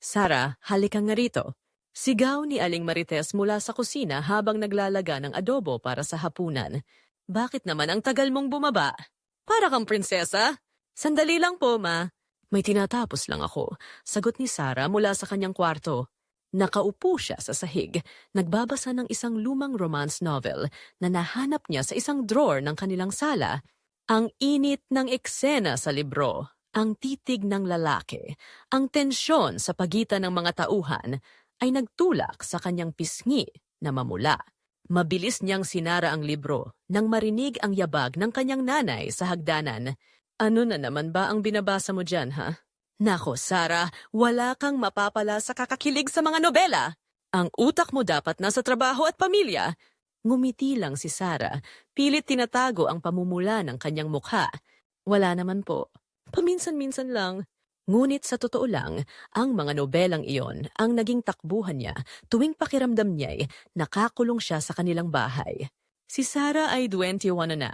Sara, halika nga rito. Sigaw ni Aling Marites mula sa kusina habang naglalaga ng adobo para sa hapunan. Bakit naman ang tagal mong bumaba? Para kang prinsesa? Sandali lang po, ma. May tinatapos lang ako, sagot ni Sara mula sa kanyang kwarto. Nakaupo siya sa sahig, nagbabasa ng isang lumang romance novel na nahanap niya sa isang drawer ng kanilang sala. Ang init ng eksena sa libro, ang titig ng lalaki, ang tensyon sa pagitan ng mga tauhan ay nagtulak sa kanyang pisngi na mamula. Mabilis niyang sinara ang libro nang marinig ang yabag ng kanyang nanay sa hagdanan. Ano na naman ba ang binabasa mo dyan, ha? Nako, Sara, wala kang mapapala sa kakakilig sa mga nobela. Ang utak mo dapat nasa trabaho at pamilya. Ngumiti lang si Sara, pilit tinatago ang pamumula ng kanyang mukha. Wala naman po. Paminsan-minsan lang. Ngunit sa totoo lang, ang mga nobelang iyon ang naging takbuhan niya tuwing pakiramdam niya'y nakakulong siya sa kanilang bahay. Si Sara ay 21 na,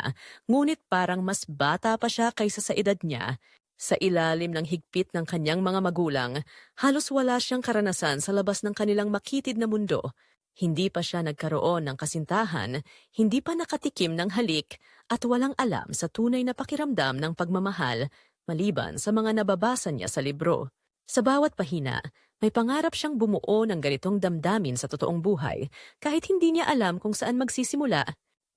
ngunit parang mas bata pa siya kaysa sa edad niya. Sa ilalim ng higpit ng kanyang mga magulang, halos wala siyang karanasan sa labas ng kanilang makitid na mundo. Hindi pa siya nagkaroon ng kasintahan, hindi pa nakatikim ng halik, at walang alam sa tunay na pakiramdam ng pagmamahal, maliban sa mga nababasa niya sa libro. Sa bawat pahina, may pangarap siyang bumuo ng ganitong damdamin sa totoong buhay, kahit hindi niya alam kung saan magsisimula.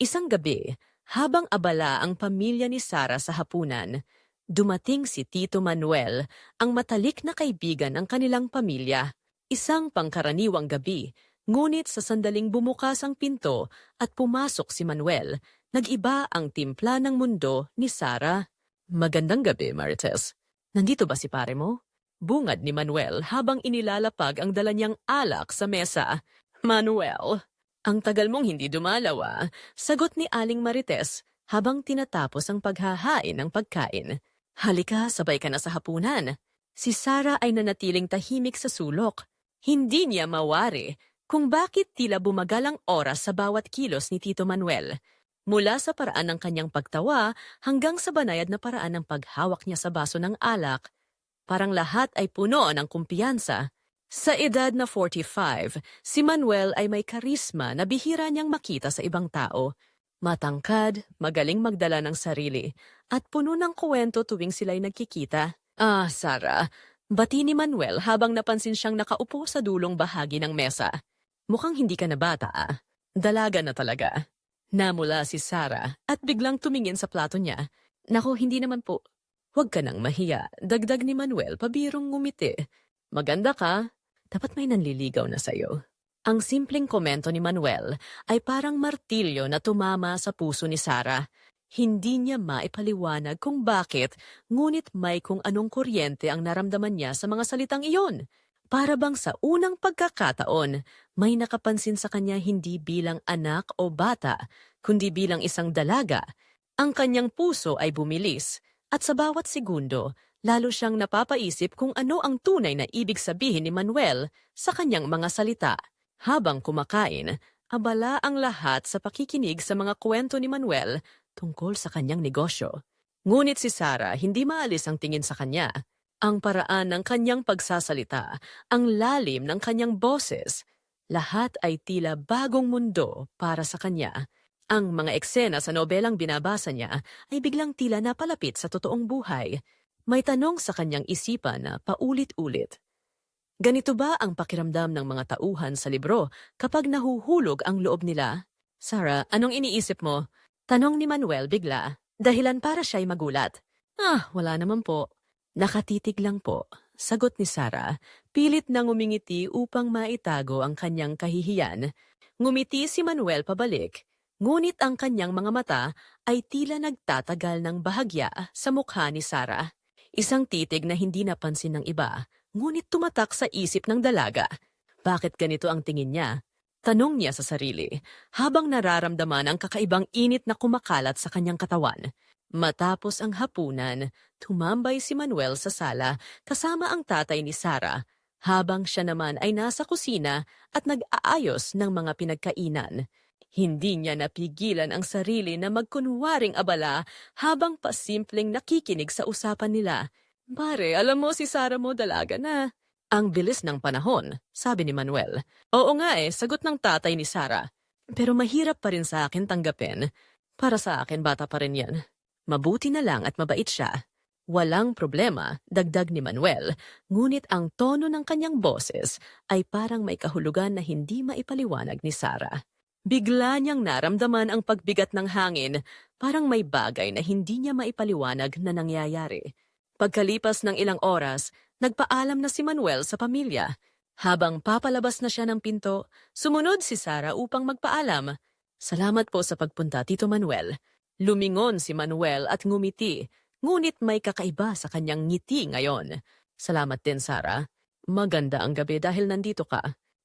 Isang gabi, habang abala ang pamilya ni Sara sa hapunan, dumating si Tito Manuel, ang matalik na kaibigan ng kanilang pamilya. Isang pangkaraniwang gabi, ngunit sa sandaling bumukas ang pinto at pumasok si Manuel, nag-iba ang timpla ng mundo ni Sara. Magandang gabi, Marites. Nandito ba si pare mo? Bungad ni Manuel habang inilalapag ang dala niyang alak sa mesa. Manuel, ang tagal mong hindi dumalaw, ah, sagot ni Aling Marites habang tinatapos ang paghahain ng pagkain. Halika, sabay ka na sa hapunan. Si Sara ay nanatiling tahimik sa sulok. Hindi niya mawari kung bakit tila bumagal ang oras sa bawat kilos ni Tito Manuel. Mula sa paraan ng kanyang pagtawa hanggang sa banayad na paraan ng paghawak niya sa baso ng alak, parang lahat ay puno ng kumpiyansa. Sa edad na 45, si Manuel ay may karisma na bihira niyang makita sa ibang tao. Matangkad, magaling magdala ng sarili, at puno ng kuwento tuwing sila'y nagkikita. Ah, Sara, bati ni Manuel habang napansin siyang nakaupo sa dulong bahagi ng mesa. Mukhang hindi ka na bata, ah. Dalaga na talaga. Namula si Sara at biglang tumingin sa plato niya. Naku, hindi naman po. Huwag ka nang mahiya, dagdag ni Manuel pabirong ngumiti. Maganda ka, dapat may nanliligaw na sayo. Ang simpleng komento ni Manuel ay parang martilyo na tumama sa puso ni Sara. Hindi niya maipaliwanag kung bakit, ngunit may kung anong kuryente ang naramdaman niya sa mga salitang iyon. Para bang sa unang pagkakataon, may nakapansin sa kanya hindi bilang anak o bata, kundi bilang isang dalaga. Ang kanyang puso ay bumilis, at sa bawat segundo, lalo siyang napapaisip kung ano ang tunay na ibig sabihin ni Manuel sa kanyang mga salita. Habang kumakain, abala ang lahat sa pakikinig sa mga kwento ni Manuel tungkol sa kanyang negosyo. Ngunit si Sara hindi maalis ang tingin sa kanya. Ang paraan ng kanyang pagsasalita, ang lalim ng kanyang boses, lahat ay tila bagong mundo para sa kanya. Ang mga eksena sa nobelang binabasa niya ay biglang tila napalapit sa totoong buhay. May tanong sa kanyang isipan na paulit-ulit. Ganito ba ang pakiramdam ng mga tauhan sa libro kapag nahuhulog ang loob nila? Sara, anong iniisip mo? Tanong ni Manuel bigla, dahilan para siya'y magulat. Ah, wala naman po. Nakatitig lang po, sagot ni Sara, pilit na ngumingiti upang maitago ang kanyang kahihiyan. Ngumiti si Manuel pabalik, ngunit ang kanyang mga mata ay tila nagtatagal ng bahagya sa mukha ni Sara. Isang titig na hindi napansin ng iba, ngunit tumatak sa isip ng dalaga. Bakit ganito ang tingin niya? Tanong niya sa sarili, habang nararamdaman ang kakaibang init na kumakalat sa kanyang katawan. Matapos ang hapunan, tumambay si Manuel sa sala kasama ang tatay ni Sara, habang siya naman ay nasa kusina at nag-aayos ng mga pinagkainan. Hindi niya napigilan ang sarili na magkunwaring abala habang pasimpleng nakikinig sa usapan nila. Pare, alam mo si Sara mo dalaga na. Ang bilis ng panahon, sabi ni Manuel. Oo nga sagot ng tatay ni Sarah. Pero mahirap pa rin sa akin tanggapin. Para sa akin, bata pa rin yan. Mabuti na lang at mabait siya. Walang problema, dagdag ni Manuel, ngunit ang tono ng kanyang boses ay parang may kahulugan na hindi maipaliwanag ni Sarah. Bigla niyang naramdaman ang pagbigat ng hangin, parang may bagay na hindi niya maipaliwanag na nangyayari. Pagkalipas ng ilang oras, nagpaalam na si Manuel sa pamilya. Habang papalabas na siya ng pinto, sumunod si Sarah upang magpaalam. Salamat po sa pagpunta, Tito Manuel. Lumingon si Manuel at ngumiti, ngunit may kakaiba sa kanyang ngiti ngayon. Salamat din, Sarah. Maganda ang gabi dahil nandito ka.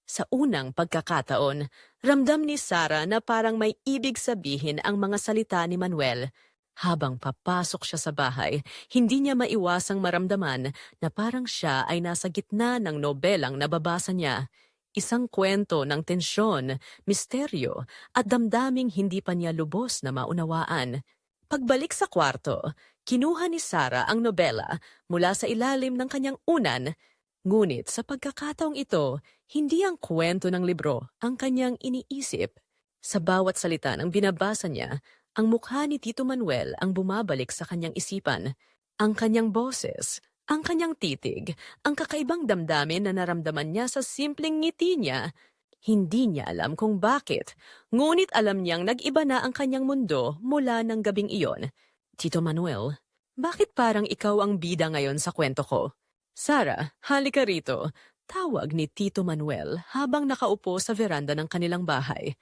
Sa unang pagkakataon, ramdam ni Sarah na parang may ibig sabihin ang mga salita ni Manuel. Habang papasok siya sa bahay, hindi niya maiwasang maramdaman na parang siya ay nasa gitna ng nobelang nababasa niya. Isang kwento ng tensyon, misteryo, at damdaming hindi pa niya lubos na maunawaan. Pagbalik sa kwarto, kinuha ni Sarah ang nobela mula sa ilalim ng kanyang unan. Ngunit sa pagkakataong ito, hindi ang kwento ng libro ang kanyang iniisip. Sa bawat salita ng binabasa niya, ang mukha ni Tito Manuel ang bumabalik sa kanyang isipan. Ang kanyang boses, ang kanyang titig, ang kakaibang damdamin na naramdaman niya sa simpleng ngiti niya. Hindi niya alam kung bakit, ngunit alam niyang nag-iba na ang kanyang mundo mula ng gabing iyon. Tito Manuel, bakit parang ikaw ang bida ngayon sa kwento ko? Sarah, halika rito. Tawag ni Tito Manuel habang nakaupo sa veranda ng kanilang bahay.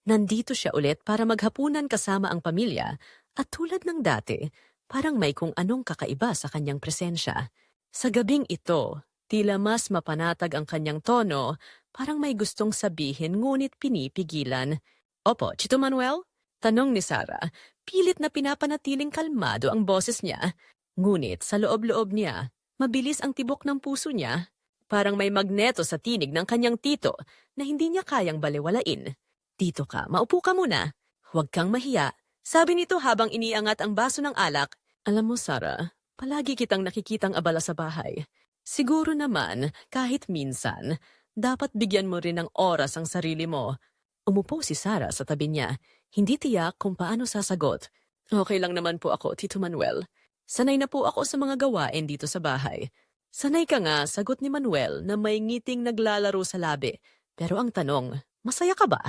Nandito siya ulit para maghapunan kasama ang pamilya at tulad ng dati, parang may kung anong kakaiba sa kanyang presensya. Sa gabing ito, tila mas mapanatag ang kanyang tono, parang may gustong sabihin ngunit pinipigilan. Opo, Tito Manuel? Tanong ni Sarah, pilit na pinapanatiling kalmado ang boses niya. Ngunit sa loob-loob niya, mabilis ang tibok ng puso niya. Parang may magneto sa tinig ng kanyang tito na hindi niya kayang balewalain. Dito ka, maupo ka muna. Huwag kang mahiya. Sabi nito habang iniangat ang baso ng alak. Alam mo, Sarah, palagi kitang nakikitang abala sa bahay. Siguro naman, kahit minsan, dapat bigyan mo rin ng oras ang sarili mo. Umupo si Sarah sa tabi niya. Hindi tiyak kung paano sasagot. Okay lang naman po ako, Tito Manuel. Sanay na po ako sa mga gawain dito sa bahay. Sanay ka nga, sagot ni Manuel na may ngiting naglalaro sa labi. Pero ang tanong, masaya ka ba?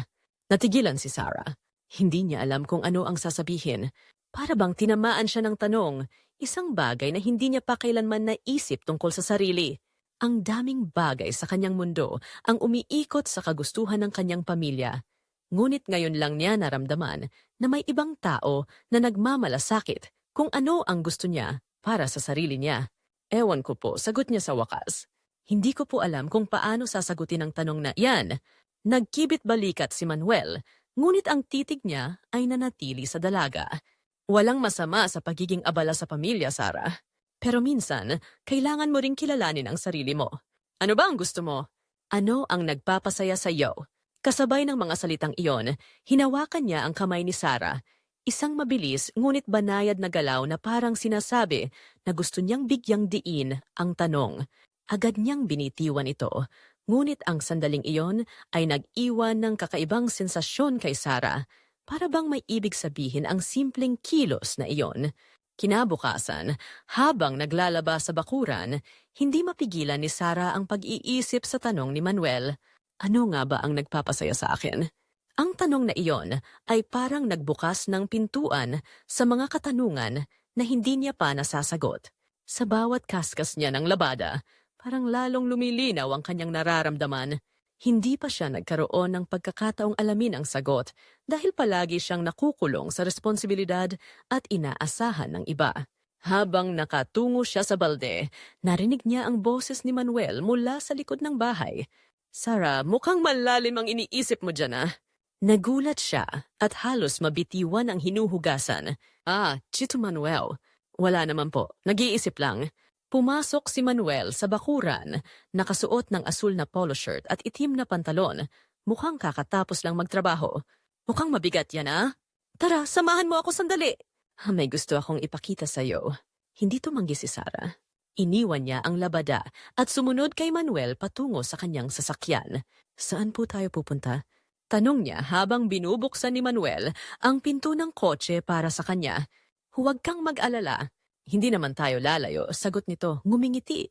Natigilan si Sarah. Hindi niya alam kung ano ang sasabihin. Para bang tinamaan siya ng tanong, isang bagay na hindi niya pa kailanman naisip tungkol sa sarili. Ang daming bagay sa kanyang mundo ang umiikot sa kagustuhan ng kanyang pamilya. Ngunit ngayon lang niya naramdaman na may ibang tao na nagmamalasakit kung ano ang gusto niya para sa sarili niya. Ewan ko po, sagot niya sa wakas. Hindi ko po alam kung paano sasagutin ang tanong na yan. Nagkibit balikat si Manuel, ngunit ang titig niya ay nanatili sa dalaga. Walang masama sa pagiging abala sa pamilya, Sarah. Pero minsan, kailangan mo ring kilalanin ang sarili mo. Ano ba ang gusto mo? Ano ang nagpapasaya sa iyo? Kasabay ng mga salitang iyon, hinawakan niya ang kamay ni Sarah. Isang mabilis ngunit banayad na galaw na parang sinasabi na gusto niyang bigyang diin ang tanong. Agad niyang binitiwan ito. Ngunit ang sandaling iyon ay nag-iwan ng kakaibang sensasyon kay Sarah. Para bang may ibig sabihin ang simpleng kilos na iyon. Kinabukasan, habang naglalaba sa bakuran, hindi mapigilan ni Sarah ang pag-iisip sa tanong ni Manuel. Ano nga ba ang nagpapasaya sa akin? Ang tanong na iyon ay parang nagbukas ng pintuan sa mga katanungan na hindi niya pa nasasagot. Sa bawat kaskas niya ng labada, parang lalong lumilinaw ang kanyang nararamdaman. Hindi pa siya nagkaroon ng pagkakataong alamin ang sagot dahil palagi siyang nakukulong sa responsibilidad at inaasahan ng iba. Habang nakatungo siya sa balde, narinig niya ang boses ni Manuel mula sa likod ng bahay. Sarah, mukhang malalim ang iniisip mo dyan ah. Nagulat siya at halos mabitiwan ang hinuhugasan. Tito Manuel. Wala naman po, nag-iisip lang. Pumasok si Manuel sa bakuran, nakasuot ng asul na polo shirt at itim na pantalon. Mukhang kakatapos lang magtrabaho. Mukhang mabigat yan ah. Tara, samahan mo ako sandali. May gusto akong ipakita sa'yo. Hindi tumanggi si Sarah. Iniwan niya ang labada at sumunod kay Manuel patungo sa kanyang sasakyan. Saan po tayo pupunta? Tanong niya habang binubuksan ni Manuel ang pinto ng kotse para sa kanya. Huwag kang mag-alala. Hindi naman tayo lalayo, sagot nito, ngumingiti.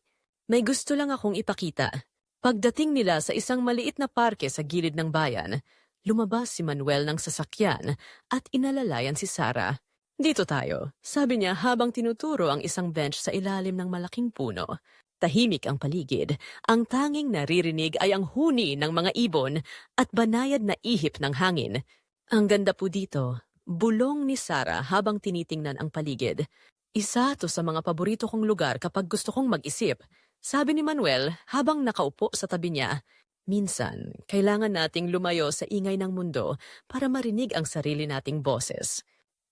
May gusto lang akong ipakita. Pagdating nila sa isang maliit na parke sa gilid ng bayan, lumabas si Manuel ng sasakyan at inalalayan si Sarah. Dito tayo, sabi niya habang tinuturo ang isang bench sa ilalim ng malaking puno. Tahimik ang paligid. Ang tanging naririnig ay ang huni ng mga ibon at banayad na ihip ng hangin. Ang ganda po dito, bulong ni Sarah habang tinitingnan ang paligid. Isa to sa mga paborito kong lugar kapag gusto kong mag-isip, sabi ni Manuel habang nakaupo sa tabi niya. Minsan, kailangan nating lumayo sa ingay ng mundo para marinig ang sarili nating boses.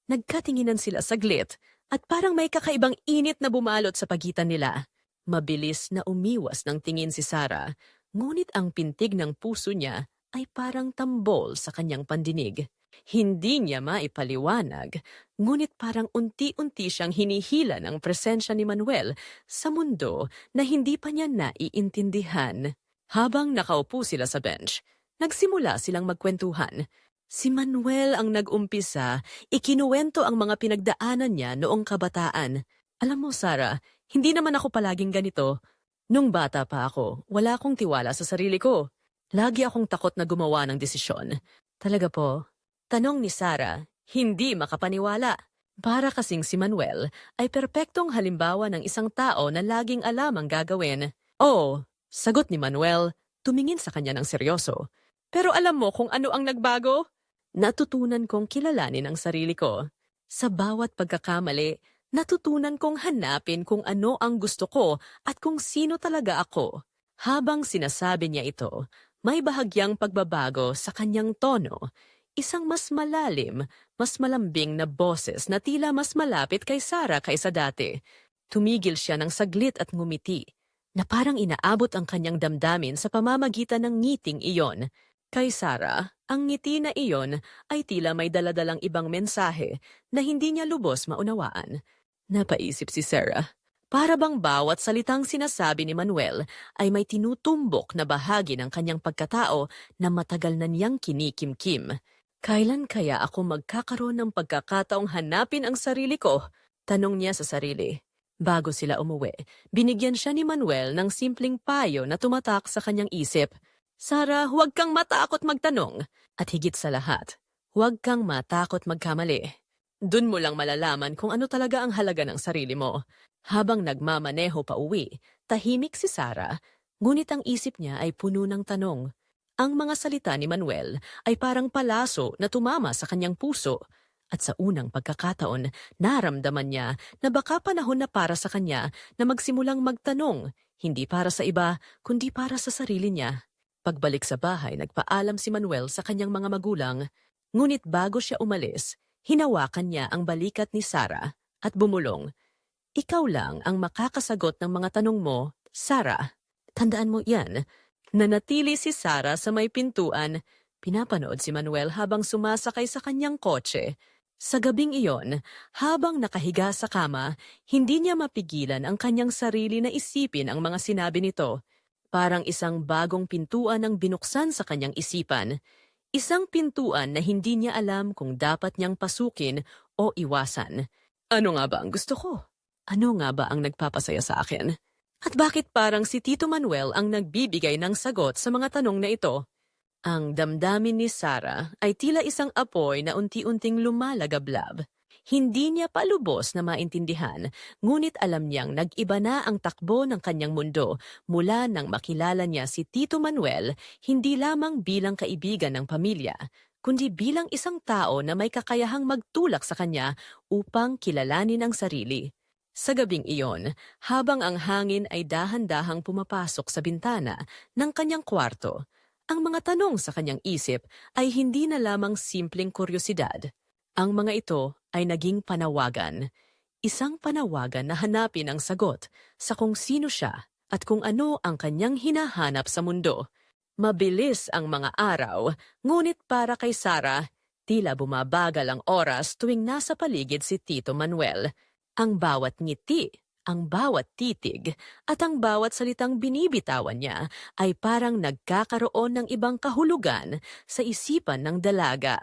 Nagkatinginan sila saglit at parang may kakaibang init na bumalot sa pagitan nila. Mabilis na umiwas ng tingin si Sarah, ngunit ang pintig ng puso niya ay parang tambol sa kanyang pandinig. Hindi niya maipaliwanag, ngunit parang unti-unti siyang hinihila ng presensya ni Manuel sa mundo na hindi pa niya naiintindihan. Habang nakaupo sila sa bench, nagsimula silang magkwentuhan. Si Manuel ang nag-umpisa, ikinuwento ang mga pinagdaanan niya noong kabataan. Alam mo, Sarah, hindi naman ako palaging ganito. Nung bata pa ako, wala akong tiwala sa sarili ko. Lagi akong takot na gumawa ng desisyon. Talaga po? Tanong ni Sarah, hindi makapaniwala. Para kasing si Manuel ay perpektong halimbawa ng isang tao na laging alam ang gagawin. Oo, sagot ni Manuel, tumingin sa kanya ng seryoso. Pero alam mo kung ano ang nagbago? Natutunan kong kilalanin ang sarili ko. Sa bawat pagkakamali, natutunan kong hanapin kung ano ang gusto ko at kung sino talaga ako. Habang sinasabi niya ito, may bahagyang pagbabago sa kanyang tono. Isang mas malalim, mas malambing na boses na tila mas malapit kay Sarah kaysa dati. Tumigil siya ng saglit at ngumiti, na parang inaabot ang kanyang damdamin sa pamamagitan ng ngiting iyon. Kay Sarah, ang ngiti na iyon ay tila may daladalang ibang mensahe na hindi niya lubos maunawaan. Napaisip si Sarah. Para bang bawat salitang sinasabi ni Manuel ay may tinutumbok na bahagi ng kanyang pagkatao na matagal na niyang kinikimkim. Kailan kaya ako magkakaroon ng pagkakataong hanapin ang sarili ko? Tanong niya sa sarili. Bago sila umuwi, binigyan siya ni Manuel ng simpleng payo na tumatak sa kanyang isip. Sarah, huwag kang matakot magtanong. At higit sa lahat, huwag kang matakot magkamali. Dun mo lang malalaman kung ano talaga ang halaga ng sarili mo. Habang nagmamaneho pa uwi, tahimik si Sarah, ngunit ang isip niya ay puno ng tanong. Ang mga salita ni Manuel ay parang palaso na tumama sa kanyang puso. At sa unang pagkakataon, naramdaman niya na baka panahon na para sa kanya na magsimulang magtanong, hindi para sa iba, kundi para sa sarili niya. Pagbalik sa bahay, nagpaalam si Manuel sa kanyang mga magulang. Ngunit bago siya umalis, hinawakan niya ang balikat ni Sarah at bumulong. Ikaw lang ang makakasagot ng mga tanong mo, Sarah. Tandaan mo yan. Nanatili si Sarah sa may pintuan. Pinapanood si Manuel habang sumasakay sa kanyang kotse. Sa gabing iyon, habang nakahiga sa kama, hindi niya mapigilan ang kanyang sarili na isipin ang mga sinabi nito. Parang isang bagong pintuan ang binuksan sa kanyang isipan. Isang pintuan na hindi niya alam kung dapat niyang pasukin o iwasan. Ano nga ba ang gusto ko? Ano nga ba ang nagpapasaya sa akin? At bakit parang si Tito Manuel ang nagbibigay ng sagot sa mga tanong na ito? Ang damdamin ni Sarah ay tila isang apoy na unti-unting lumalagablab. Hindi niya palubos na maintindihan, ngunit alam niyang nag-iba na ang takbo ng kanyang mundo mula nang makilala niya si Tito Manuel hindi lamang bilang kaibigan ng pamilya, kundi bilang isang tao na may kakayahang magtulak sa kanya upang kilalanin ang sarili. Sa gabing iyon, habang ang hangin ay dahan-dahang pumapasok sa bintana ng kanyang kwarto, ang mga tanong sa kanyang isip ay hindi na lamang simpleng kuryosidad. Ang mga ito ay naging panawagan. Isang panawagan na hanapin ang sagot sa kung sino siya at kung ano ang kanyang hinahanap sa mundo. Mabilis ang mga araw, ngunit para kay Sarah, tila bumabagal ang oras tuwing nasa paligid si Tito Manuel. Ang bawat ngiti, Ang bawat titig at ang bawat salitang binibitawan niya ay parang nagkakaroon ng ibang kahulugan sa isipan ng dalaga.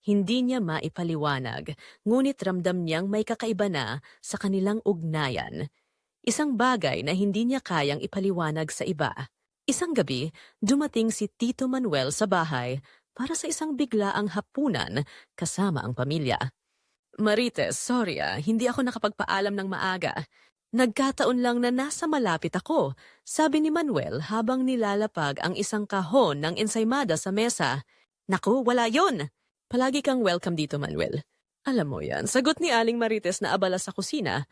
Hindi niya maipaliwanag, ngunit ramdam niyang may kakaiba na sa kanilang ugnayan. Isang bagay na hindi niya kayang ipaliwanag sa iba. Isang gabi, dumating si Tito Manuel sa bahay para sa isang biglaang hapunan kasama ang pamilya. Marites, sorry hindi ako nakapagpaalam ng maaga. Nagkataon lang na nasa malapit ako, sabi ni Manuel habang nilalapag ang isang kahon ng ensaymada sa mesa. Naku, wala yon! Palagi kang welcome dito, Manuel. Alam mo yan, sagot ni Aling Marites na abala sa kusina.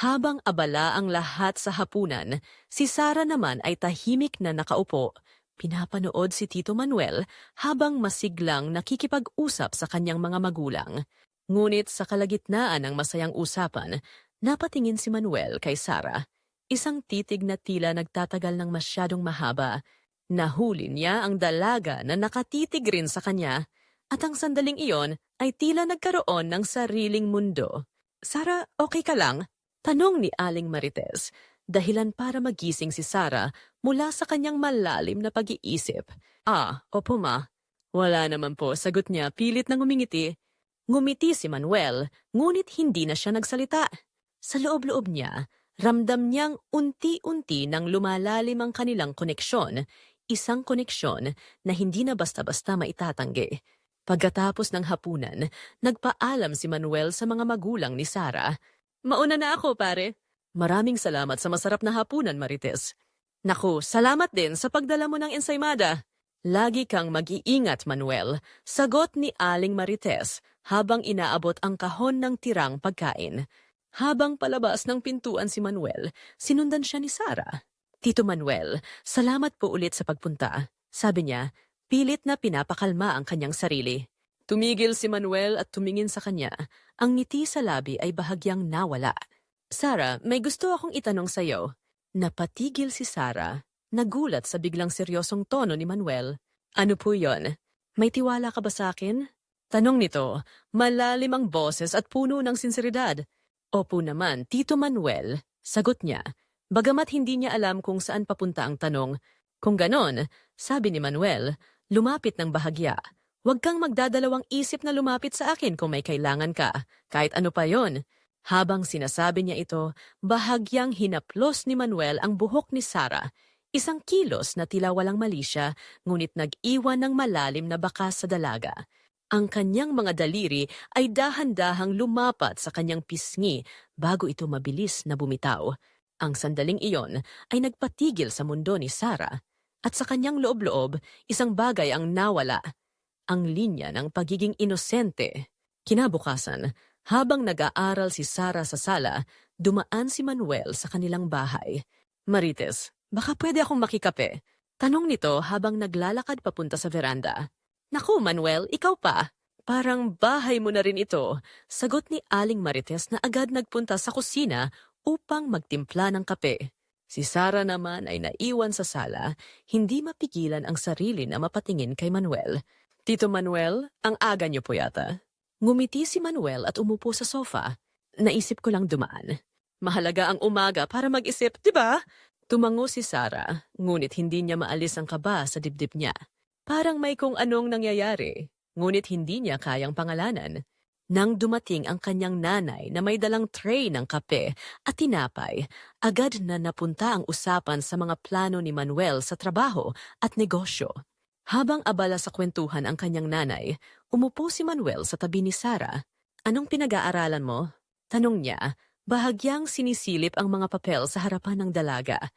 Habang abala ang lahat sa hapunan, si Sara naman ay tahimik na nakaupo. Pinapanood si Tito Manuel habang masiglang nakikipag-usap sa kanyang mga magulang. Ngunit sa kalagitnaan ng masayang usapan, napatingin si Manuel kay Sara. Isang titig na tila nagtatagal ng masyadong mahaba. Nahuli niya ang dalaga na nakatitig rin sa kanya at ang sandaling iyon ay tila nagkaroon ng sariling mundo. Sara, okay ka lang? Tanong ni Aling Marites, dahilan para magising si Sara mula sa kanyang malalim na pag-iisip. Opo ma. Wala naman po, sagot niya pilit na ngumingiti. Ngumiti si Manuel, ngunit hindi na siya nagsalita. Sa loob-loob niya, ramdam niyang unti-unti nang lumalalim ang kanilang koneksyon, isang koneksyon na hindi na basta-basta maitatanggi. Pagkatapos ng hapunan, nagpaalam si Manuel sa mga magulang ni Sara. Mauna na ako, pare. Maraming salamat sa masarap na hapunan, Marites. Naku, salamat din sa pagdala mo ng ensaymada. Lagi kang mag-iingat, Manuel, sagot ni Aling Marites habang inaabot ang kahon ng tirang pagkain. Habang palabas ng pintuan si Manuel, sinundan siya ni Sara. Tito Manuel, salamat po ulit sa pagpunta. Sabi niya, pilit na pinapakalma ang kanyang sarili. Tumigil si Manuel at tumingin sa kanya. Ang ngiti sa labi ay bahagyang nawala. Sara, may gusto akong itanong sa'yo. Napatigil si Sara. Nagulat sa biglang seryosong tono ni Manuel. Ano po yon? May tiwala ka ba sa akin? Tanong nito, malalim ang boses at puno ng sinseridad. Opo naman, Tito Manuel, sagot niya. Bagamat hindi niya alam kung saan papunta ang tanong. Kung ganon, sabi ni Manuel, lumapit ng bahagya. Huwag kang magdadalawang isip na lumapit sa akin kung may kailangan ka, kahit ano pa yon. Habang sinasabi niya ito, bahagyang hinaplos ni Manuel ang buhok ni Sara. Isang kilos na tila walang mali siya, ngunit nag-iwan ng malalim na bakas sa dalaga. Ang kanyang mga daliri ay dahan-dahang lumapat sa kanyang pisngi bago ito mabilis na bumitaw. Ang sandaling iyon ay nagpatigil sa mundo ni Sara. At sa kanyang loob-loob, isang bagay ang nawala. Ang linya ng pagiging inosente. Kinabukasan, habang nag-aaral si Sara sa sala, dumaan si Manuel sa kanilang bahay. Marites, baka pwede akong makikape. Tanong nito habang naglalakad papunta sa veranda. Naku, Manuel, ikaw pa. Parang bahay mo na rin ito. Sagot ni Aling Marites na agad nagpunta sa kusina upang magtimpla ng kape. Si Sara naman ay naiwan sa sala, hindi mapigilan ang sarili na mapatingin kay Manuel. Tito Manuel, ang aga niyo po yata. Ngumiti si Manuel at umupo sa sofa. Naisip ko lang dumaan. Mahalaga ang umaga para mag-isip, di ba? Tumango si Sara, ngunit hindi niya maalis ang kaba sa dibdib niya. Parang may kung anong nangyayari, ngunit hindi niya kayang pangalanan. Nang dumating ang kanyang nanay na may dalang tray ng kape at tinapay, agad na napunta ang usapan sa mga plano ni Manuel sa trabaho at negosyo. Habang abala sa kwentuhan ang kanyang nanay, umupo si Manuel sa tabi ni Sara. Anong pinag-aaralan mo? Tanong niya, bahagyang sinisilip ang mga papel sa harapan ng dalaga.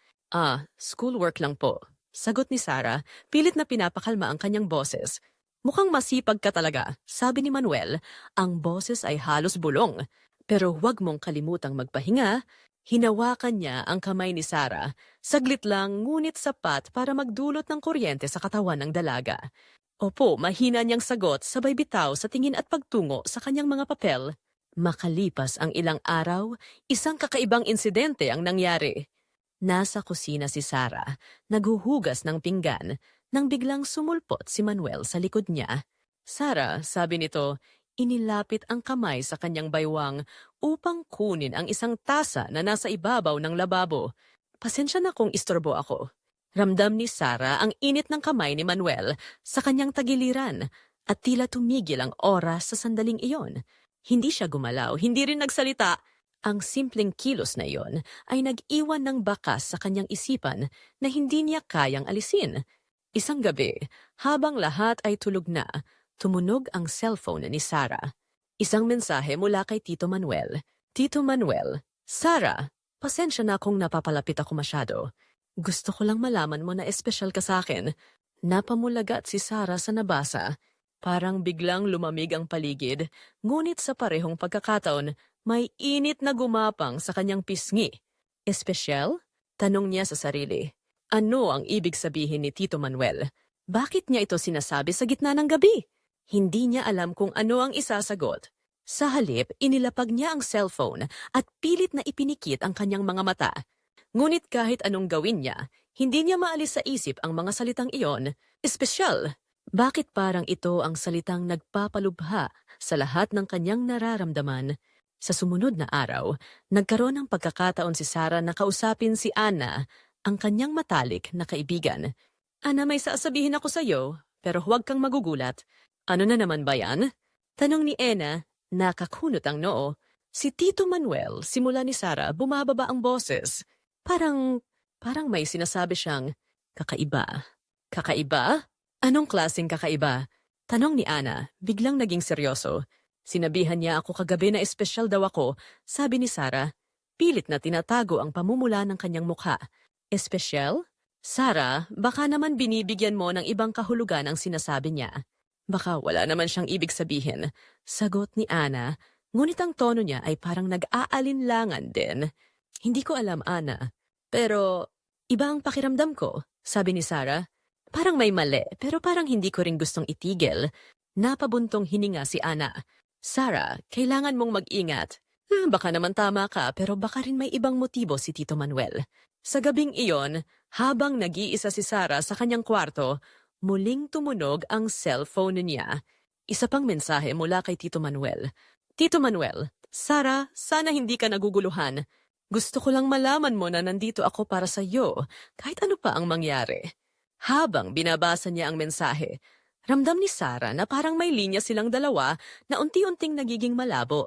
Schoolwork lang po. Sagot ni Sara, pilit na pinapakalma ang kanyang boses. Mukhang masipag ka talaga, sabi ni Manuel. Ang boses ay halos bulong. Pero huwag mong kalimutang magpahinga. Hinawakan niya ang kamay ni Sara. Saglit lang, ngunit sapat para magdulot ng kuryente sa katawan ng dalaga. Opo, mahina niyang sagot, sabay bitaw sa tingin at pagtungo sa kanyang mga papel. Makalipas ang ilang araw, isang kakaibang insidente ang nangyari. Nasa kusina si Sara, naghuhugas ng pinggan, nang biglang sumulpot si Manuel sa likod niya. Sara, sabi nito, inilapit ang kamay sa kanyang baywang upang kunin ang isang tasa na nasa ibabaw ng lababo. Pasensya na kung istorbo ako. Ramdam ni Sarah ang init ng kamay ni Manuel sa kanyang tagiliran at tila tumigil ang oras sa sandaling iyon. Hindi siya gumalaw, hindi rin nagsalita. Ang simpleng kilos na iyon ay nag-iwan ng bakas sa kanyang isipan na hindi niya kayang alisin. Isang gabi, habang lahat ay tulog na, tumunog ang cellphone ni Sarah. Isang mensahe mula kay Tito Manuel. Tito Manuel, Sarah, pasensya na kung napapalapit ako masyado. Gusto ko lang malaman mo na espesyal ka sa akin. Napamulagat si Sarah sa nabasa. Parang biglang lumamig ang paligid, ngunit sa parehong pagkakataon, may init na gumapang sa kanyang pisngi. Espesyal? Tanong niya sa sarili. Ano ang ibig sabihin ni Tito Manuel? Bakit niya ito sinasabi sa gitna ng gabi? Hindi niya alam kung ano ang isasagot. Sa halip, inilapag niya ang cellphone at pilit na ipinikit ang kanyang mga mata. Ngunit kahit anong gawin niya, hindi niya maalis sa isip ang mga salitang iyon. Espesyal! Bakit parang ito ang salitang nagpapalubha sa lahat ng kanyang nararamdaman? Sa sumunod na araw, nagkaroon ng pagkakataon si Sarah na kausapin si Anna, ang kanyang matalik na kaibigan. Anna, may sasabihin ako sa iyo, pero huwag kang magugulat. Ano na naman ba yan? Tanong ni Anna, nakakunot ang noo. Si Tito Manuel, simula ni Sarah, bumababa ang boses. Parang may sinasabi siyang, kakaiba. Kakaiba? Anong klaseng kakaiba? Tanong ni Anna, biglang naging seryoso. Sinabihan niya ako kagabi na espesyal daw ako, sabi ni Sarah. Pilit na tinatago ang pamumula ng kanyang mukha. Espesyal? Sarah, baka naman binibigyan mo ng ibang kahulugan ang sinasabi niya. Baka wala naman siyang ibig sabihin. Sagot ni Anna, ngunit ang tono niya ay parang nag-aalinlangan din. Hindi ko alam, Anna. Pero iba ang pakiramdam ko, sabi ni Sarah. Parang may mali, pero parang hindi ko rin gustong itigil. Napabuntong hininga si Anna. Sarah, kailangan mong mag-ingat. Baka naman tama ka, pero baka rin may ibang motibo si Tito Manuel. Sa gabing iyon, habang nag-iisa si Sarah sa kanyang kwarto, muling tumunog ang cellphone niya. Isa pang mensahe mula kay Tito Manuel. Tito Manuel, Sarah, sana hindi ka naguguluhan. Gusto ko lang malaman mo na nandito ako para sa iyo, kahit ano pa ang mangyari. Habang binabasa niya ang mensahe, ramdam ni Sarah na parang may linya silang dalawa na unti-unting nagiging malabo.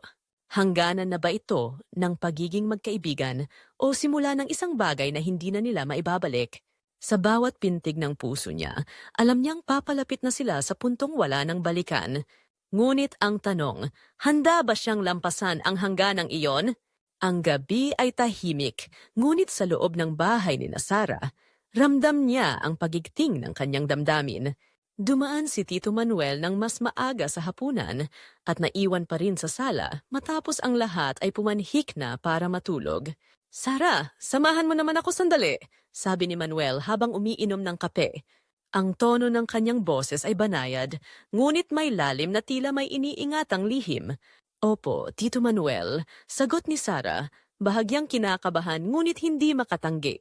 Hangganan na ba ito ng pagiging magkaibigan o simula ng isang bagay na hindi na nila maibabalik? Sa bawat pintig ng puso niya, alam niyang papalapit na sila sa puntong wala ng balikan. Ngunit ang tanong, handa ba siyang lampasan ang hangganang iyon? Ang gabi ay tahimik, ngunit sa loob ng bahay ni Sarah, ramdam niya ang pagigting ng kanyang damdamin. Dumaan si Tito Manuel ng mas maaga sa hapunan at naiwan pa rin sa sala matapos ang lahat ay pumanhik na para matulog. Sarah, samahan mo naman ako sandali, sabi ni Manuel habang umiinom ng kape. Ang tono ng kanyang boses ay banayad, ngunit may lalim na tila may iniingatang lihim. Opo, Tito Manuel, sagot ni Sarah, bahagyang kinakabahan ngunit hindi makatanggi.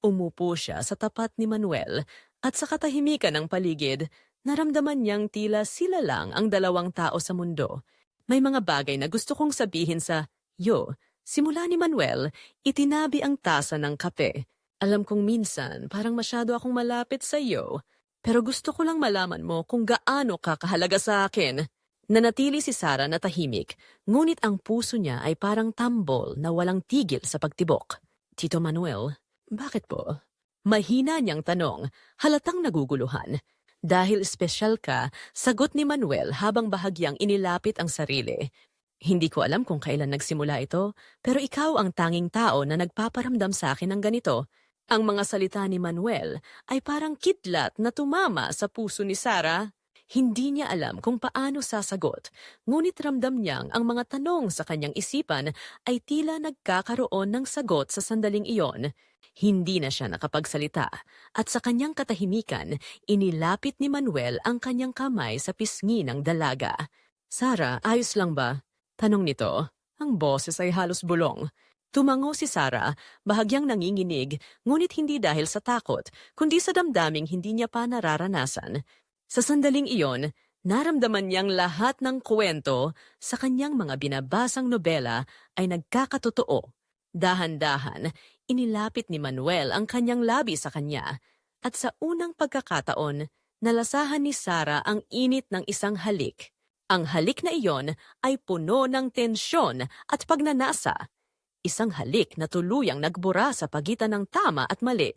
Umupo siya sa tapat ni Manuel at sa katahimikan ng paligid, naramdaman niyang tila sila lang ang dalawang tao sa mundo. May mga bagay na gusto kong sabihin sa yo. Simula ni Manuel, itinabi ang tasa ng kape. Alam kong minsan parang masyado akong malapit sa iyo, pero gusto ko lang malaman mo kung gaano ka kahalaga sa akin. Nanatili si Sarah na tahimik, ngunit ang puso niya ay parang tambol na walang tigil sa pagtibok. Tito Manuel, bakit po? Mahina niyang tanong, halatang naguguluhan. Dahil espesyal ka, sagot ni Manuel habang bahagyang inilapit ang sarili. Hindi ko alam kung kailan nagsimula ito, pero ikaw ang tanging tao na nagpaparamdam sa akin ng ganito. Ang mga salita ni Manuel ay parang kidlat na tumama sa puso ni Sarah. Hindi niya alam kung paano sasagot, ngunit ramdam niyang ang mga tanong sa kanyang isipan ay tila nagkakaroon ng sagot sa sandaling iyon. Hindi na siya nakapagsalita at sa kanyang katahimikan, inilapit ni Manuel ang kanyang kamay sa pisngi ng dalaga. Sarah, ayos lang ba? Tanong nito. Ang boses ay halos bulong. Tumango si Sarah, bahagyang nanginginig, ngunit hindi dahil sa takot, kundi sa damdaming hindi niya pa nararanasan. Sa sandaling iyon, Naramdaman niyang lahat ng kwento sa kanyang mga binabasang nobela ay nagkakatotoo. Dahan-dahan, inilapit ni Manuel ang kanyang labi sa kanya at sa unang pagkakataon, nalasahan ni Sarah ang init ng isang halik. Ang halik na iyon ay puno ng tensyon at pagnanasa. Isang halik na tuluyang nagbura sa pagitan ng tama at mali.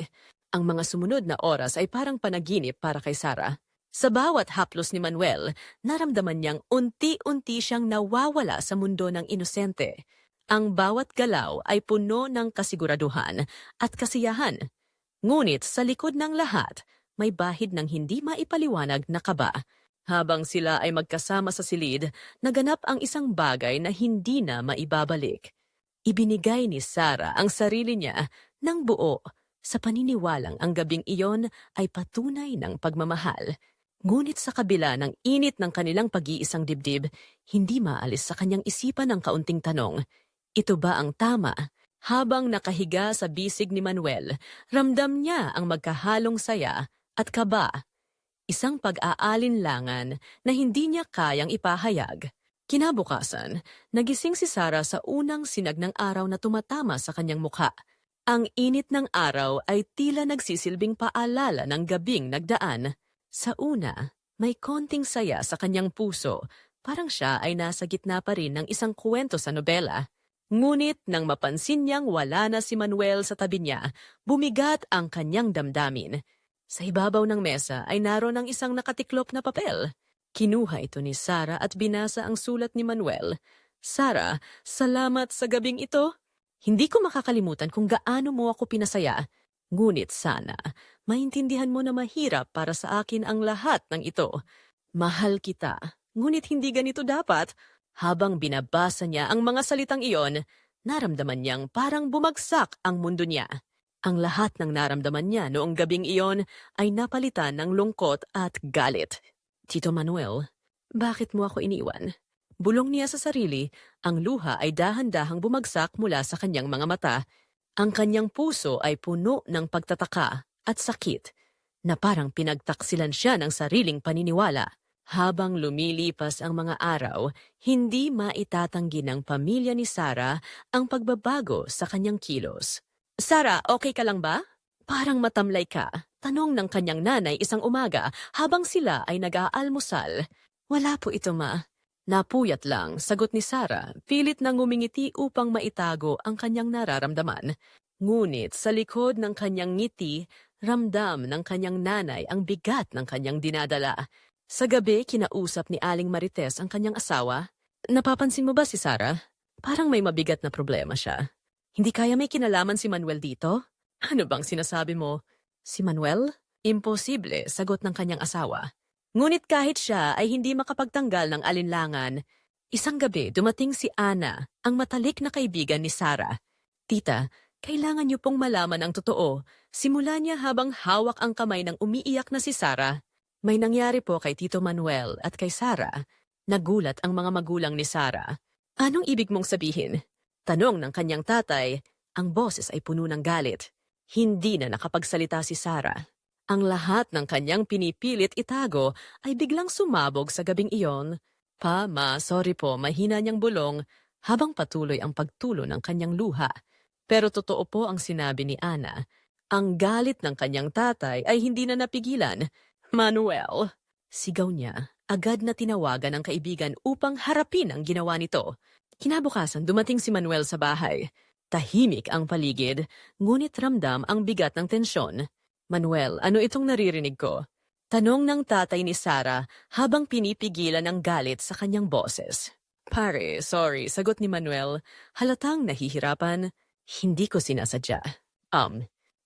Ang mga sumunod na oras ay parang panaginip para kay Sarah. Sa bawat haplos ni Manuel, naramdaman niyang unti-unti siyang nawawala sa mundo ng inosente. Ang bawat galaw ay puno ng kasiguraduhan at kasiyahan. Ngunit sa likod ng lahat, may bahid ng hindi maipaliwanag na kaba. Habang sila ay magkasama sa silid, naganap ang isang bagay na hindi na maibabalik. Ibinigay ni Sarah ang sarili niya ng buo sa paniniwalang ang gabing iyon ay patunay ng pagmamahal. Ngunit sa kabila ng init ng kanilang pag-iisang dibdib, hindi maalis sa kanyang isipan ang kaunting tanong, ito ba ang tama? Habang nakahiga sa bisig ni Manuel, ramdam niya ang magkahalong saya at kaba. Isang pag-aalinlangan na hindi niya kayang ipahayag. Kinabukasan, nagising si Sarah sa unang sinag ng araw na tumatama sa kanyang mukha. Ang init ng araw ay tila nagsisilbing paalala ng gabing nagdaan. Sa una, may konting saya sa kanyang puso, parang siya ay nasa gitna pa rin ng isang kwento sa nobela. Ngunit nang mapansin niyang wala na si Manuel sa tabi niya, bumigat ang kanyang damdamin. Sa ibabaw ng mesa ay naroon ang isang nakatiklop na papel. Kinuha ito ni Sarah at binasa ang sulat ni Manuel. Sarah, salamat sa gabing ito. Hindi ko makakalimutan kung gaano mo ako pinasaya. Ngunit sana, maintindihan mo na mahirap para sa akin ang lahat ng ito. Mahal kita, ngunit hindi ganito dapat. Habang binabasa niya ang mga salitang iyon, naramdaman niyang parang bumagsak ang mundo niya. Ang lahat ng naramdaman niya noong gabing iyon ay napalitan ng lungkot at galit. Tito Manuel, bakit mo ako iniwan? Bulong niya sa sarili, ang luha ay dahan-dahang bumagsak mula sa kanyang mga mata. Ang kanyang puso ay puno ng pagtataka at sakit, na parang pinagtaksilan siya ng sariling paniniwala. Habang lumilipas ang mga araw, hindi maitatanggi ng pamilya ni Sarah ang pagbabago sa kanyang kilos. Sarah, okay ka lang ba? Parang matamlay ka. Tanong ng kanyang nanay isang umaga habang sila ay nag-aalmusal. Wala po ito, ma. Napuyat lang, sagot ni Sarah, pilit na ngumingiti upang maitago ang kanyang nararamdaman. Ngunit sa likod ng kanyang ngiti, ramdam ng kanyang nanay ang bigat ng kanyang dinadala. Sa gabi, kinausap ni Aling Marites ang kanyang asawa. Napapansin mo ba si Sarah? Parang may mabigat na problema siya. Hindi kaya may kinalaman si Manuel dito? Ano bang sinasabi mo? Si Manuel? Imposible, sagot ng kanyang asawa. Ngunit kahit siya ay hindi makapagtanggal ng alinlangan, isang gabi dumating si Ana, ang matalik na kaibigan ni Sarah. Tita, kailangan niyo pong malaman ang totoo. Simula niya habang hawak ang kamay ng umiiyak na si Sarah. May nangyari po kay Tito Manuel at kay Sarah. Nagulat ang mga magulang ni Sarah. Anong ibig mong sabihin? Tanong ng kanyang tatay, ang boses ay puno ng galit. Hindi na nakapagsalita si Sarah. Ang lahat ng kanyang pinipilit itago ay biglang sumabog sa gabing iyon. Pa, ma, sorry po, mahina niyang bulong habang patuloy ang pagtulo ng kanyang luha. Pero totoo po ang sinabi ni Ana. Ang galit ng kanyang tatay ay hindi na napigilan. Manuel, sigaw niya, agad na tinawagan ang kaibigan upang harapin ang ginawa nito. Kinabukasan dumating si Manuel sa bahay. Tahimik ang paligid, ngunit ramdam ang bigat ng tensyon. Manuel, ano itong naririnig ko? Tanong ng tatay ni Sarah habang pinipigilan ang galit sa kanyang boses. Pare, sorry, sagot ni Manuel. Halatang nahihirapan. Hindi ko sinasadya.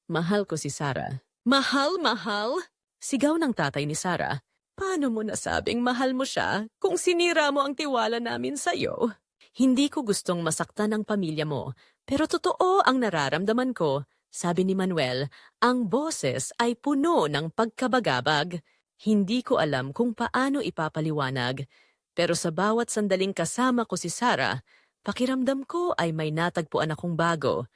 Mahal ko si Sarah. Mahal, mahal? Sigaw ng tatay ni Sarah. Paano mo nasabing mahal mo siya kung sinira mo ang tiwala namin sa'yo? Hindi ko gustong masaktan ang pamilya mo, pero totoo ang nararamdaman ko. Sabi ni Manuel, ang boses ay puno ng pagkabagabag. Hindi ko alam kung paano ipapaliwanag, pero sa bawat sandaling kasama ko si Sarah, pakiramdam ko ay may natagpuan akong bago.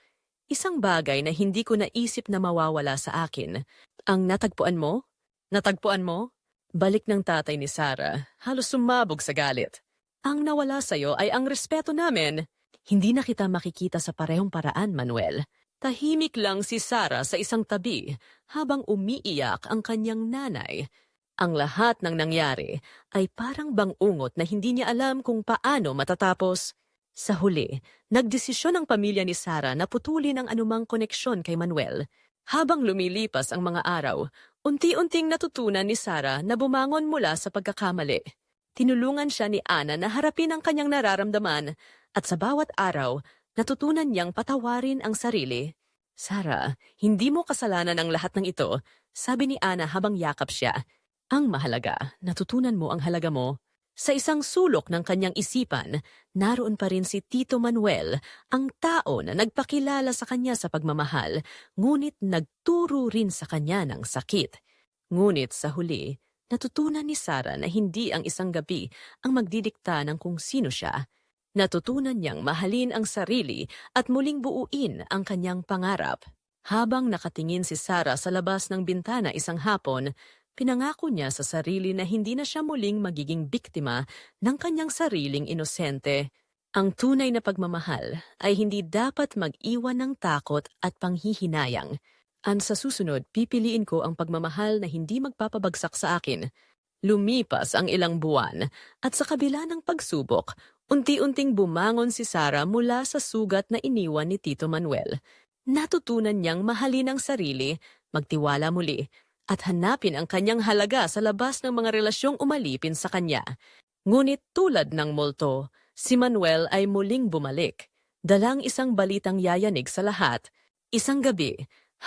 Isang bagay na hindi ko naisip na mawawala sa akin. Ang natagpuan mo? Natagpuan mo? Balik ng tatay ni Sarah, halos sumabog sa galit. Ang nawala sa'yo ay ang respeto namin. Hindi na kita makikita sa parehong paraan, Manuel. Tahimik lang si Sarah sa isang tabi habang umiiyak ang kanyang nanay. Ang lahat ng nangyari ay parang bangungot na hindi niya alam kung paano matatapos. Sa huli, nagdesisyon ang pamilya ni Sarah na putulin ang anumang koneksyon kay Manuel. Habang lumilipas ang mga araw, unti-unting natutunan ni Sarah na bumangon mula sa pagkakamali. Tinulungan siya ni Ana na harapin ang kanyang nararamdaman at sa bawat araw, natutunan niyang patawarin ang sarili. Sarah, hindi mo kasalanan ang lahat ng ito, sabi ni Ana habang yakap siya. Ang mahalaga, natutunan mo ang halaga mo. Sa isang sulok ng kanyang isipan, naroon pa rin si Tito Manuel, ang tao na nagpakilala sa kanya sa pagmamahal, ngunit nagturo rin sa kanya ng sakit. Ngunit sa huli, natutunan ni Sarah na hindi ang isang gabi ang magdidikta ng kung sino siya. Natutunan niyang mahalin ang sarili at muling buuin ang kanyang pangarap. Habang nakatingin si Sarah sa labas ng bintana isang hapon, pinangako niya sa sarili na hindi na siya muling magiging biktima ng kanyang sariling inosente. Ang tunay na pagmamahal ay hindi dapat mag-iwan ng takot at panghihinayang. Sa susunod, pipiliin ko ang pagmamahal na hindi magpapabagsak sa akin. Lumipas ang ilang buwan at sa kabila ng pagsubok, unti-unting bumangon si Sarah mula sa sugat na iniwan ni Tito Manuel. Natutunan niyang mahalin ang sarili, magtiwala muli, at hanapin ang kanyang halaga sa labas ng mga relasyong umalipin sa kanya. Ngunit tulad ng multo, si Manuel ay muling bumalik. Dalang isang balitang yayanig sa lahat. Isang gabi,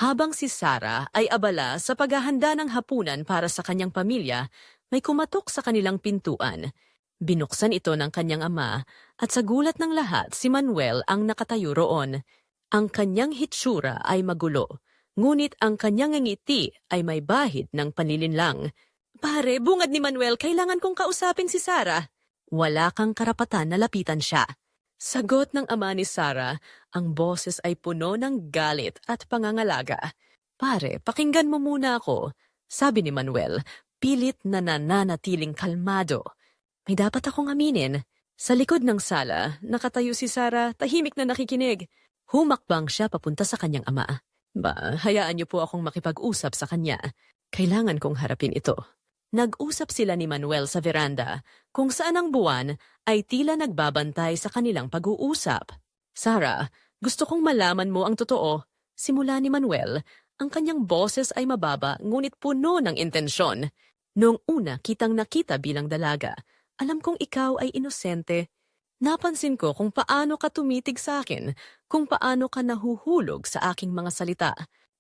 habang si Sarah ay abala sa paghahanda ng hapunan para sa kanyang pamilya, may kumatok sa kanilang pintuan. Binuksan ito ng kanyang ama at sa gulat ng lahat si Manuel ang nakatayo roon. Ang kanyang hitsura ay magulo. Ngunit ang kanyang ngiti ay may bahid ng panlilinlang. Pare, bungad ni Manuel, kailangan kong kausapin si Sarah. Wala kang karapatan na lapitan siya. Sagot ng ama ni Sarah, ang boses ay puno ng galit at pangangalaga. Pare, pakinggan mo muna ako, sabi ni Manuel, pilit na nananatiling kalmado. May dapat akong aminin. Sa likod ng sala, nakatayo si Sarah, tahimik na nakikinig. Humakbang siya papunta sa kanyang ama. Hayaan niyo po akong makipag-usap sa kanya. Kailangan kong harapin ito. Nag-usap sila ni Manuel sa veranda, kung saan ang buwan ay tila nagbabantay sa kanilang pag-uusap. Sarah, gusto kong malaman mo ang totoo. Simula ni Manuel, ang kanyang boses ay mababa ngunit puno ng intensyon. Noong una kitang nakita bilang dalaga, alam kong ikaw ay inosente. Napansin ko kung paano ka tumitig sa akin, kung paano ka nahuhulog sa aking mga salita.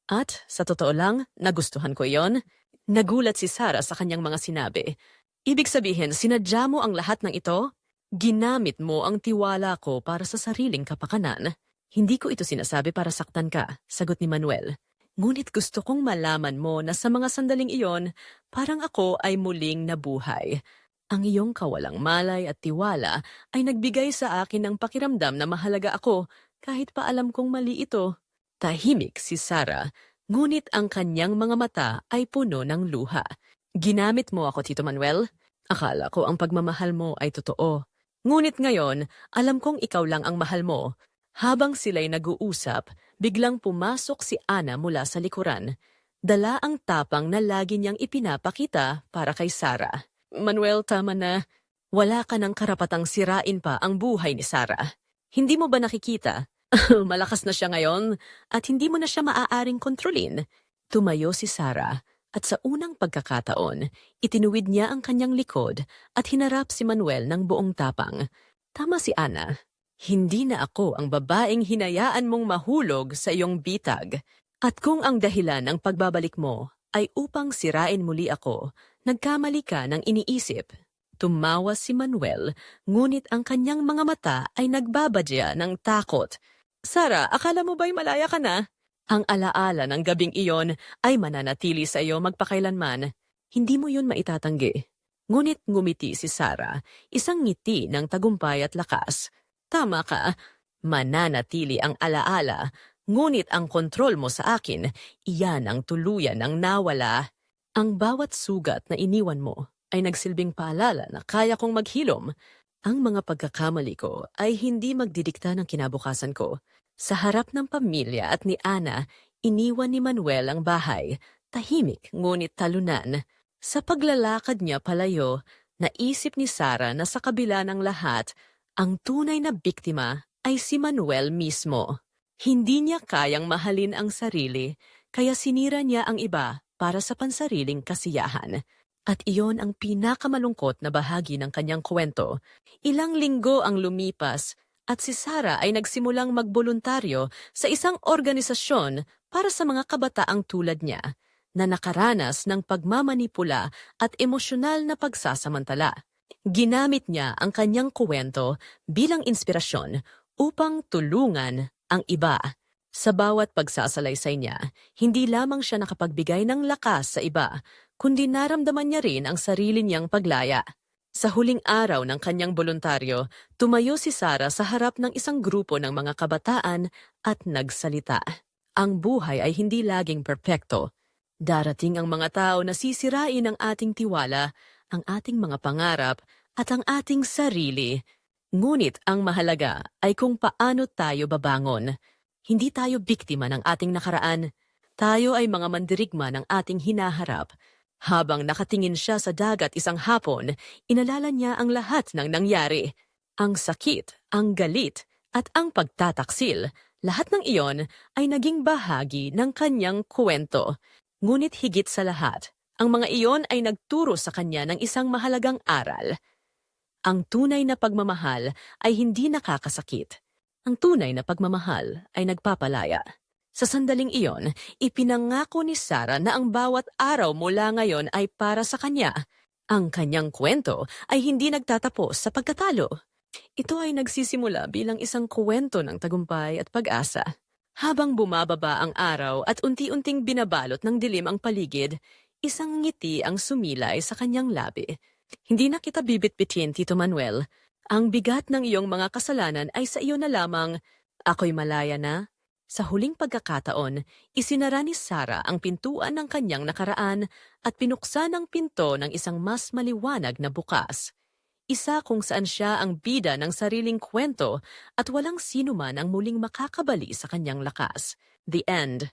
At, sa totoo lang, nagustuhan ko iyon. Nagulat si Sarah sa kanyang mga sinabi. Ibig sabihin, sinadya mo ang lahat ng ito? Ginamit mo ang tiwala ko para sa sariling kapakanan. Hindi ko ito sinasabi para saktan ka, sagot ni Manuel. Ngunit gusto kong malaman mo na sa mga sandaling iyon, parang ako ay muling nabuhay. Ang iyong kawalang malay at tiwala ay nagbigay sa akin ng pakiramdam na mahalaga ako kahit pa alam kong mali ito. Tahimik si Sarah, ngunit ang kanyang mga mata ay puno ng luha. Ginamit mo ako, Tito Manuel? Akala ko ang pagmamahal mo ay totoo. Ngunit ngayon, alam kong ikaw lang ang mahal mo. Habang sila'y nag-uusap, biglang pumasok si Ana mula sa likuran. Dala ang tapang na lagi niyang ipinapakita para kay Sarah. Manuel, tama na. Wala ka ng karapatang sirain pa ang buhay ni Sarah. Hindi mo ba nakikita? Malakas na siya ngayon at hindi mo na siya maaaring kontrolin. Tumayo si Sarah at sa unang pagkakataon, itinuwid niya ang kanyang likod at hinarap si Manuel ng buong tapang. Tama si Ana. Hindi na ako ang babaeng hinayaan mong mahulog sa iyong bitag. At kung ang dahilan ng pagbabalik mo ay upang sirain muli ako, nagkamali ka ng iniisip. Tumawa si Manuel, ngunit ang kanyang mga mata ay nagbabadya ng takot. Sarah, akala mo ba'y malaya ka na? Ang alaala ng gabing iyon ay mananatili sa iyo magpakailanman. Hindi mo yun maitatanggi. Ngunit ngumiti si Sarah, isang ngiti ng tagumpay at lakas. Tama ka, mananatili ang alaala, ngunit ang kontrol mo sa akin, iyan ang tuluyan ng nawala. Ang bawat sugat na iniwan mo ay nagsilbing paalala na kaya kong maghilom. Ang mga pagkakamali ko ay hindi magdidikta ng kinabukasan ko. Sa harap ng pamilya at ni Ana, iniwan ni Manuel ang bahay, tahimik ngunit talunan. Sa paglalakad niya palayo, naisip ni Sarah na sa kabila ng lahat, ang tunay na biktima ay si Manuel mismo. Hindi niya kayang mahalin ang sarili, kaya sinira niya ang iba para sa pansariling kasiyahan. At iyon ang pinakamalungkot na bahagi ng kanyang kwento. Ilang linggo ang lumipas at si Sarah ay nagsimulang magboluntaryo sa isang organisasyon para sa mga kabataang tulad niya na nakaranas ng pagmamanipula at emosyonal na pagsasamantala. Ginamit niya ang kanyang kwento bilang inspirasyon upang tulungan ang iba. Sa bawat pagsasalaysay niya, hindi lamang siya nakapagbigay ng lakas sa iba, kundi naramdaman niya rin ang sarili niyang paglaya. Sa huling araw ng kanyang voluntaryo, tumayo si Sarah sa harap ng isang grupo ng mga kabataan at nagsalita. Ang buhay ay hindi laging perpekto. Darating ang mga tao na sisirain ang ating tiwala, ang ating mga pangarap, at ang ating sarili. Ngunit ang mahalaga ay kung paano tayo babangon. Hindi tayo biktima ng ating nakaraan. Tayo ay mga mandirigma ng ating hinaharap. Habang nakatingin siya sa dagat isang hapon, inalala niya ang lahat ng nangyari. Ang sakit, ang galit, at ang pagtataksil. Lahat ng iyon ay naging bahagi ng kanyang kwento. Ngunit higit sa lahat, ang mga iyon ay nagturo sa kanya ng isang mahalagang aral. Ang tunay na pagmamahal ay hindi nakakasakit. Ang tunay na pagmamahal ay nagpapalaya. Sa sandaling iyon, ipinangako ni Sarah na ang bawat araw mula ngayon ay para sa kanya. Ang kanyang kwento ay hindi nagtatapos sa pagkatalo. Ito ay nagsisimula bilang isang kwento ng tagumpay at pag-asa. Habang bumababa ang araw at unti-unting binabalot ng dilim ang paligid, isang ngiti ang sumilay sa kanyang labi. Hindi na kita bibit-bitin, Tito Manuel. Ang bigat ng iyong mga kasalanan ay sa iyo na lamang. Ako'y malaya na. Sa huling pagkakataon, isinara ni Sarah ang pintuan ng kanyang nakaraan at pinuksan ang pinto ng isang mas maliwanag na bukas. Isa kung saan siya ang bida ng sariling kwento at walang sino man ang muling makakabali sa kanyang lakas. The End.